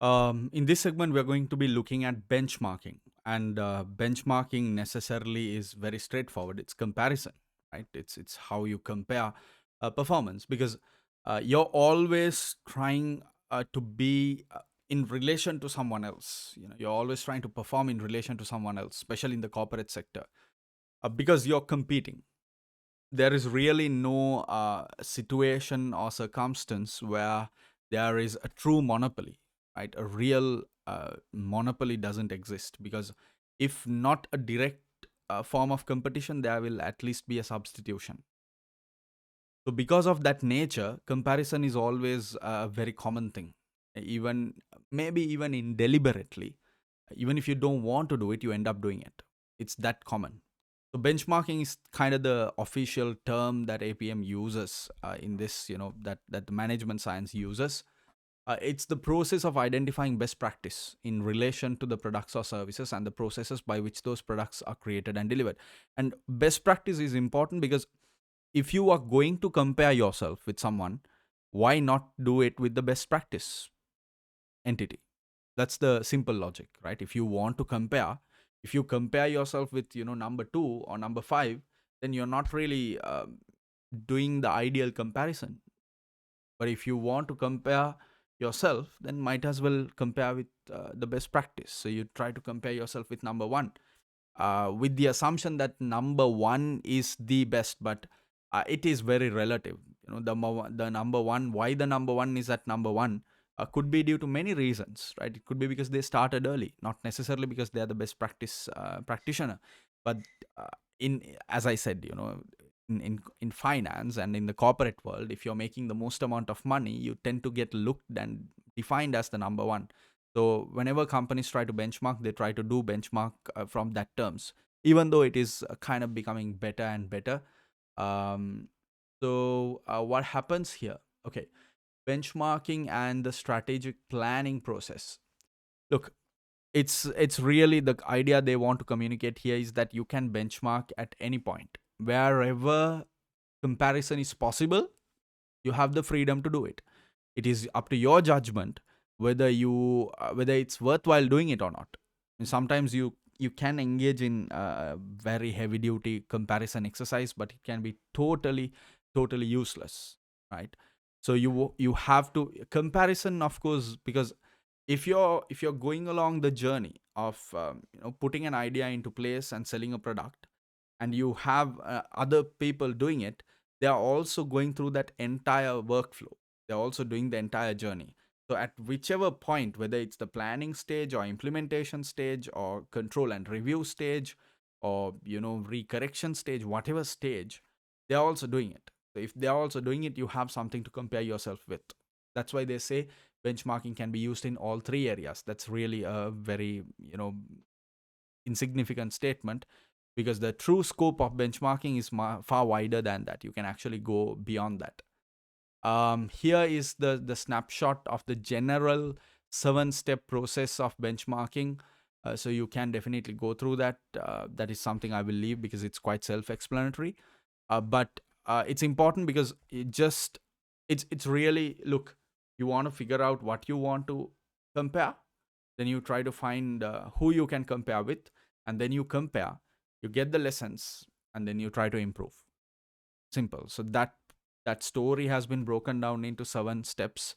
In this segment, we're going to be looking at benchmarking, and benchmarking necessarily is very straightforward. It's comparison, right? It's how you compare performance because you're always trying to be in relation to someone else. You're always trying to perform in relation to someone else, especially in the corporate sector, because you're competing. There is really no situation or circumstance where there is a true monopoly, right? A real monopoly doesn't exist because if not a direct form of competition, there will at least be a substitution. So, because of that nature, comparison is always a very common thing, even maybe even indeliberately. Even if you don't want to do it, you end up doing it. It's that common. So benchmarking is kind of the official term that APM uses in this, that the management science uses. It's the process of identifying best practice in relation to the products or services and the processes by which those products are created and delivered. And best practice is important because if you are going to compare yourself with someone, why not do it with the best practice entity? That's the simple logic, right? If you want to compare, if you compare yourself with number 2 or number 5, then you're not really doing the ideal comparison. But if you want to compare yourself, then might as well compare with the best practice. So you try to compare yourself with number 1, with the assumption that number 1 is the best, but it is very relative. The number 1, why the number 1 is at number 1 could be due to many reasons, right? It could be because they started early, not necessarily because they are the best practice practitioner. But uh, in as I said, in finance and in the corporate world, if you're making the most amount of money, you tend to get looked and defined as the number 1. So whenever companies try to benchmark, they try to do benchmark from that terms, even though it is kind of becoming better and better. Um, so what happens here? Okay, benchmarking and the strategic planning process. Look, it's really the idea they want to communicate here is that you can benchmark at any point wherever comparison is possible. You have the freedom to do it. It is up to your judgment whether it's worthwhile doing it or not. And sometimes you can engage in very heavy duty comparison exercise, but it can be totally useless, right? So you have to comparison, of course, because if you're going along the journey of putting an idea into place and selling a product, and you have other people doing it, they are also going through that entire workflow. They're also doing the entire journey. So at whichever point, whether it's the planning stage or implementation stage or control and review stage or recorrection stage, whatever stage, they're also doing it. So if they're also doing it, you have something to compare yourself with. That's why they say benchmarking can be used in all three areas. That's really a very insignificant statement, because the true scope of benchmarking is far wider than that. You can actually go beyond that. Here is the snapshot of the general 7-step process of benchmarking. So you can definitely go through that. That is something I will leave because it's quite self-explanatory. But it's important because it's really, look, you want to figure out what you want to compare, then you try to find who you can compare with, and then you compare, you get the lessons, and then you try to improve. Simple. So that story has been broken down into 7 steps,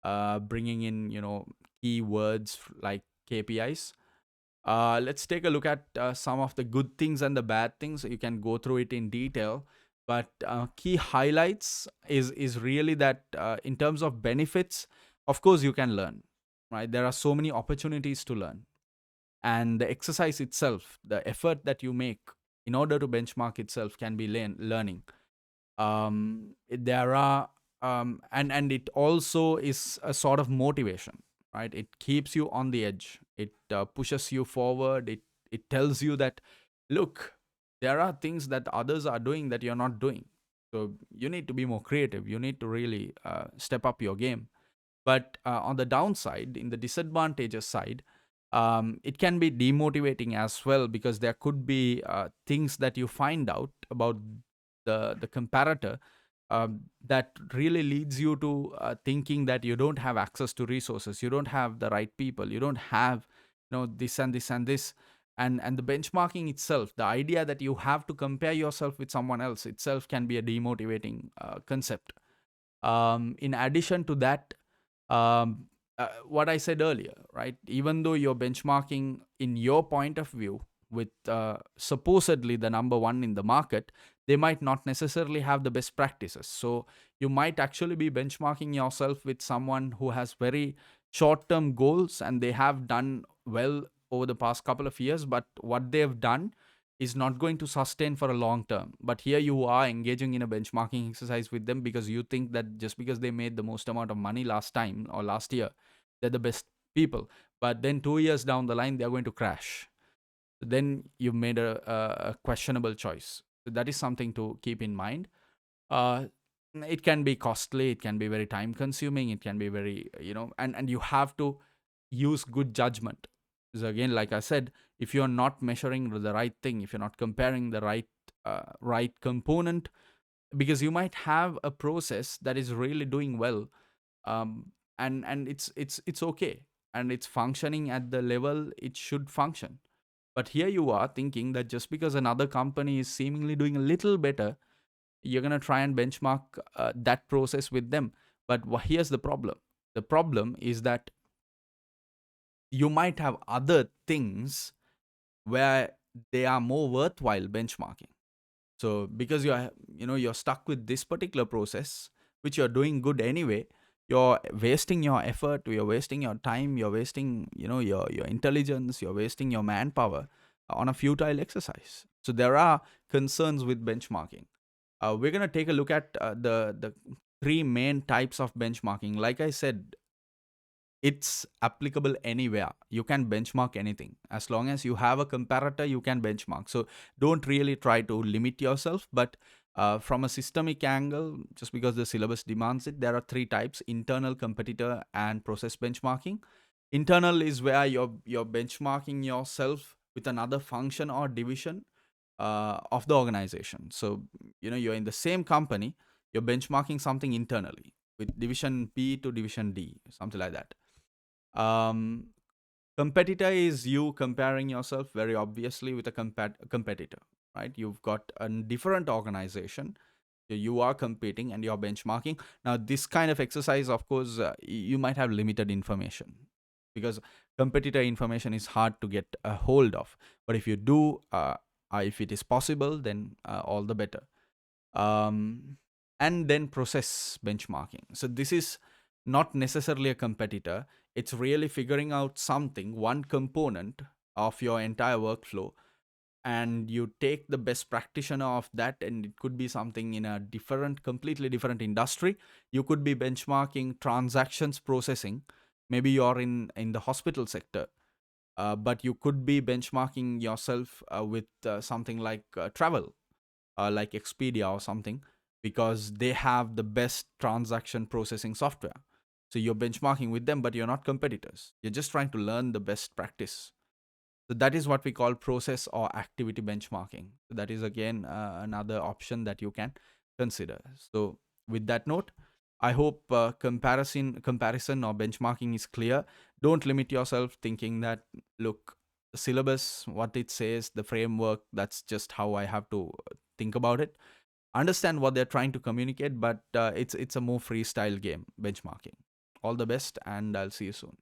bringing in keywords like KPIs. Let's take a look at some of the good things and the bad things. You can go through it in detail, but key highlights is really that in terms of benefits, of course you can learn, right? There are so many opportunities to learn, and the exercise itself, the effort that you make in order to benchmark itself can be learning. There are and it also is a sort of motivation, right? It keeps you on the edge. It pushes you forward. It tells you that, look, there are things that others are doing that you're not doing, so you need to be more creative. You need to really step up your game. But on the downside, in the disadvantageous side, it can be demotivating as well, because there could be things that you find out about the comparator that really leads you to thinking that you don't have access to resources, you don't have the right people, you don't have, this and this and this. And the benchmarking itself, the idea that you have to compare yourself with someone else itself, can be a demotivating concept. In addition to that, um, what I said earlier, right? Even though you're benchmarking in your point of view with supposedly the number one in the market, they might not necessarily have the best practices. So you might actually be benchmarking yourself with someone who has very short term goals and they have done well over the past couple of years, but what they've done is not going to sustain for a long term. But here you are engaging in a benchmarking exercise with them because you think that just because they made the most amount of money last time or last year, they're the best people. But then 2 years down the line, they're going to crash. Then you've made a questionable choice. So that is something to keep in mind. uh, it can be costly, it can be very time consuming, it can be very, and you have to use good judgment. So again, like I said, if you're not measuring the right thing, if you're not comparing the right component, because you might have a process that is really doing well, and it's okay, and it's functioning at the level it should function. But here you are thinking that just because another company is seemingly doing a little better, you're going to try and benchmark that process with them. But here's the problem. The problem is that you might have other things where they are more worthwhile benchmarking. So because you're stuck with this particular process which you're doing good anyway, you're wasting your effort, you're wasting your time, you're wasting, your intelligence, you're wasting your manpower on a futile exercise. So there are concerns with benchmarking. We're going to take a look at the three main types of benchmarking. Like I said, it's applicable anywhere. You can benchmark anything. As long as you have a comparator, you can benchmark. So don't really try to limit yourself. But from a systemic angle, just because the syllabus demands it, there are three types: internal, competitor, and process benchmarking. Internal is where you're benchmarking yourself with another function or division of the organization. So, you're in the same company, you're benchmarking something internally with division B to division D, something like that. Um, Competitor is you comparing yourself very obviously with a competitor, right? You've got a different organization, so you are competing and you're benchmarking. Now, this kind of exercise, of course, you might have limited information because competitor information is hard to get a hold of. But if you do, if it is possible, then all the better. um, and then process benchmarking. So this is not necessarily a competitor. It's really figuring out something, one component of your entire workflow, and you take the best practitioner of that, and it could be something in a completely different industry. You could be benchmarking transactions processing. Maybe you're in the hospital sector, but you could be benchmarking yourself with something like travel, like Expedia or something, because they have the best transaction processing software. So you're benchmarking with them, but you're not competitors. You're just trying to learn the best practice. So that is what we call process or activity benchmarking. So that is again another option that you can consider. So with that note, I hope comparison or benchmarking is clear. Don't limit yourself thinking that, look, the syllabus, what it says, the framework, that's just how I have to think about it. Understand what they're trying to communicate, but it's a more freestyle game, benchmarking. All the best, and I'll see you soon.